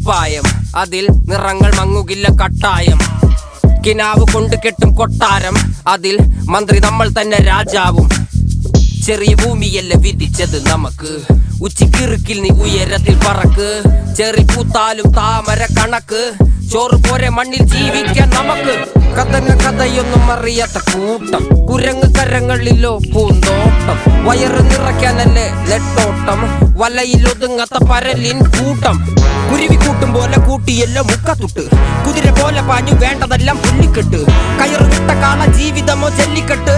കുപ്പായം, അതിൽ നിറങ്ങൾ മങ്ങുകില്ല കട്ടായം. കിനാവ് കൊണ്ട് കെട്ടും കൊട്ടാരം, അതിൽ മന്ത്രി നമ്മൾ തന്നെ രാജാവും. ചെറിയ ഭൂമിയല്ല വിധിച്ചത് നമുക്ക്, ഉച്ചിക്കിറുക്കിൽ നീ ഉയരത്തിൽ പറക്ക്. ചെറി പൂത്താലും താമര കണക്ക്, ചോറ് പോരെ മണ്ണിൽ ജീവിക്കാൻ നമുക്ക്. കഥയൊന്നും അറിയാത്ത കൂട്ടം, കുരങ്ങ് കരങ്ങളിലോ പൂന്തോട്ടം. വയറ് നിറയ്ക്കാനല്ലേ നെട്ടോട്ടം, വലയിലൊതുങ്ങാത്ത പരലിൻ കൂട്ടം. കുരുവി കൂട്ടും പോലെ കൂട്ടിയല്ലോ മുക്കത്തുട്ട്, കുതിര പോലെ പാഞ്ഞു വേണ്ടതെല്ലാം പുല്ലിക്കെട്ട്. കയറ് വിട്ട കാള ജീവിതമോ ജല്ലിക്കെട്ട്.